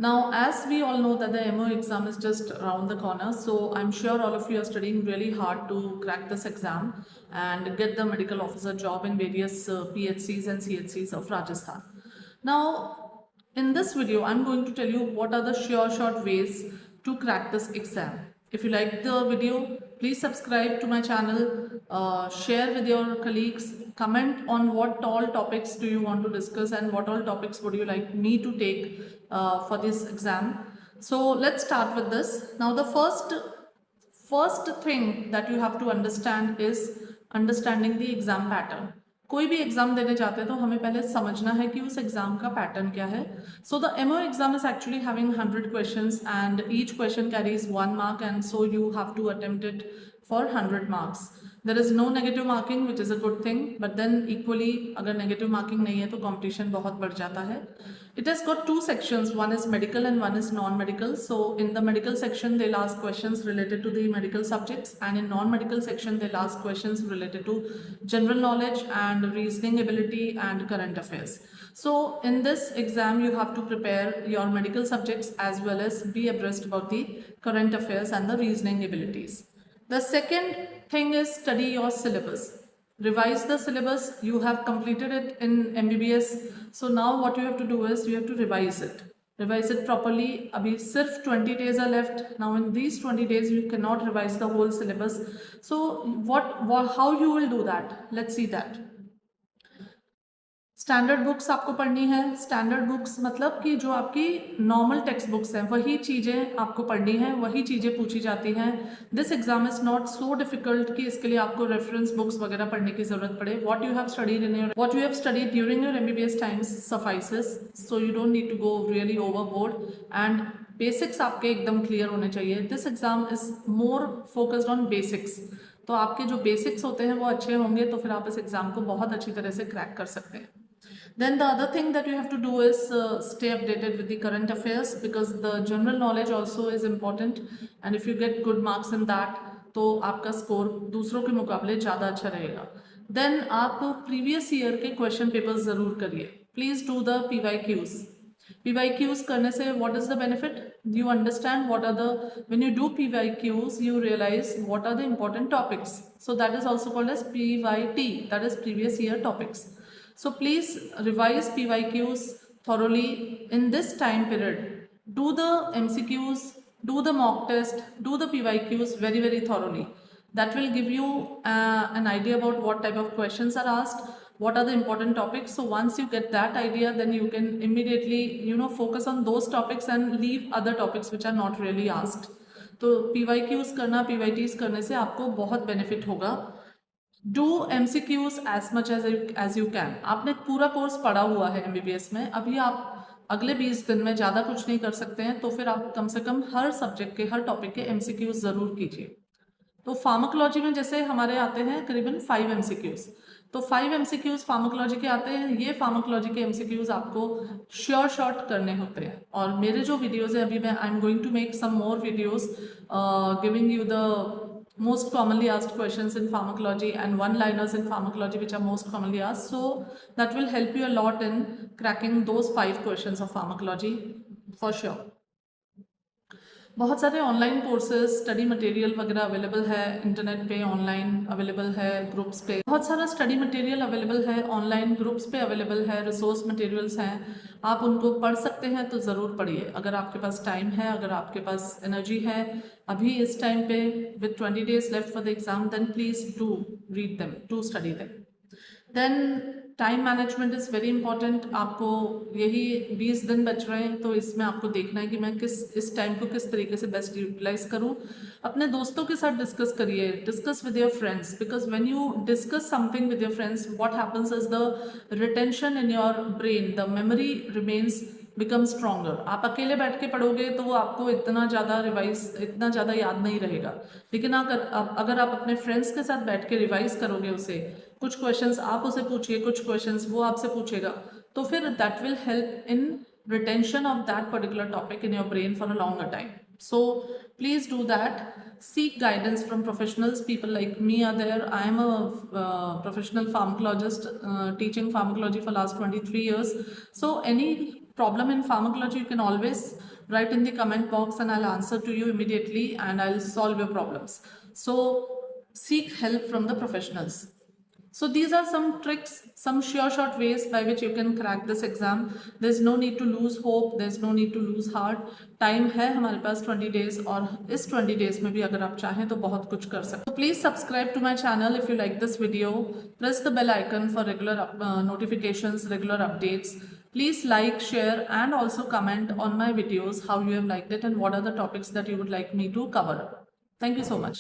Now, as we all know that the MO exam is just around the corner, so I'm sure all of you are studying really hard to crack this exam and get the medical officer job in various PHCs and CHCs of Rajasthan. Now, in this video, I'm going to tell you what are the sure short ways to crack this exam. If you like the video, please subscribe to my channel, share with your colleagues, comment on what all topics do you want to discuss and what all topics would you like me to take for this exam. So let's start with this. Now the first thing that you have to understand is understanding the exam pattern. कोई भी exam देने जाते हैं तो हमें पहले समझना है कि उस एग्जाम का पैटर्न क्या है. So the MO exam is actually having 100 questions and each question carries 1 mark and so you have to attempt it for 100 marks. There is no negative marking, which is a good thing, but then equally अगर negative marking नहीं है तो competition बहुत बढ़ जाता है. It has got two sections, one is medical and one is non-medical. So in the medical section they'll ask questions related to the medical subjects, and in non-medical section they'll ask questions related to general knowledge and reasoning ability and current affairs. So in this exam you have to prepare your medical subjects as well as be abreast about the current affairs and the reasoning abilities. The second thing is study your syllabus. Revise the syllabus. You have completed it in MBBS. So now what you have to do is you have to revise it. Revise it properly. Abhi sirf 20 days are left. Now in these 20 days you cannot revise the whole syllabus. So how you will do that? Let's see that. Standard books आपको पढ़नी है. Standard books मतलब कि जो आपकी normal text books हैं वही चीज़ें आपको पढ़नी है, वही चीज़ें पूछी जाती हैं. This exam is not so difficult कि इसके लिए आपको रेफरेंस बुक्स वगैरह पढ़ने की ज़रूरत पड़े. What you have studied during your MBBS times suffices, so you don't need to go really overboard and basics आपके एकदम क्लियर होने चाहिए. This exam is more focused on basics. तो आपके जो बेसिक्स होते हैं वो अच्छे होंगे तो फिर आप इस एग्ज़ाम को बहुत अच्छी तरह से क्रैक कर सकते हैं. Then the other thing that you have to do is stay updated with the current affairs, because the general knowledge also is important, and if you get good marks in that तो आपका score दूसरों के मुकाबले ज़्यादा अच्छा रहेगा. Then आप previous year के क्वेश्चन पेपर्स ज़रूर करिए. Please do the PYQs. PYQs करने से what is the benefit? You understand what are the, when you do PYQs you realize what are the important topics. So that is also called as PYT, that is previous year topics. So please revise PYQs thoroughly in this time period. Do the MCQs, do the mock test, do the PYQs very thoroughly. That will give you an idea about what type of questions are asked, what are the important topics. So once you get that idea, then you can immediately focus on those topics and leave other topics which are not really asked. तो PYQs करना, PYTs करने से आपको बहुत benefit होगा. Do MCQs as much as you can. आपने पूरा course पढ़ा हुआ है MBBS में, अभी आप अगले 20 दिन में ज़्यादा कुछ नहीं कर सकते हैं, तो फिर आप कम से कम हर सब्जेक्ट के, हर टॉपिक के MCQs ज़रूर कीजिए. तो फार्माकोलॉजी में जैसे हमारे आते हैं करीबन 5 MCQs, तो 5 MCQs फार्माकोलॉजी के आते हैं. ये फार्माकोलॉजी के MCQs आपको श्योर शॉर्ट करने होते हैं. और मेरे जो वीडियोज़ हैं अभी मैं I am going to make some more videos giving you the most commonly asked questions in pharmacology and one-liners in pharmacology which are most commonly asked. So that will help you a lot in cracking those 5 questions of pharmacology for sure. बहुत सारे online courses, study material वगैरह available है internet पे, online available है groups पे. बहुत सारा study material available है ऑनलाइन, ग्रुप्स पे अवेलेबल है, रिसोर्स मटेरियल्स हैं. आप उनको पढ़ सकते हैं तो ज़रूर पढ़िए अगर आपके पास टाइम है, अगर आपके पास एनर्जी है. अभी इस टाइम पे with 20 days left for the exam, then please do read them, do study them. Then time management is very important. आपको यही 20 दिन बच रहे हैं तो इसमें आपको देखना है कि मैं इस टाइम को किस तरीके से बेस्ट यूटिलाइज करूं. अपने दोस्तों के साथ डिस्कस करिए, discuss with your friends, because when you discuss something with your friends what happens is the retention in your brain, the memory remains become stronger. आप अकेले बैठ के पढ़ोगे तो वो आपको इतना ज़्यादा याद नहीं रहेगा. लेकिन अगर आप अपने फ्रेंड्स के साथ बैठ के रिवाइज करोगे उसे, कुछ क्वेश्चंस आप उसे पूछिए, कुछ क्वेश्चंस वो आपसे पूछेगा, तो फिर that will help in retention of that particular topic in your brain for a longer time. So please do that. Seek guidance from professionals. People like me are there. I am a professional pharmacologist teaching pharmacology for last 23 years. So any problem in pharmacology, you can always write in the comment box and I'll answer to you immediately and I'll solve your problems. So seek help from the professionals. So these are some tricks, some sure shot ways by which you can crack this exam. There's no need to lose hope, there's no need to lose heart. Time है हमारे पास 20 days और इस 20 days में भी अगर आप चाहें तो बहुत कुछ कर सकते हो. So please subscribe to my channel if you like this video. Press the bell icon for regular notifications, regular updates. Please like, share and also comment on my videos how you have liked it and what are the topics that you would like me to cover. Thank you so much.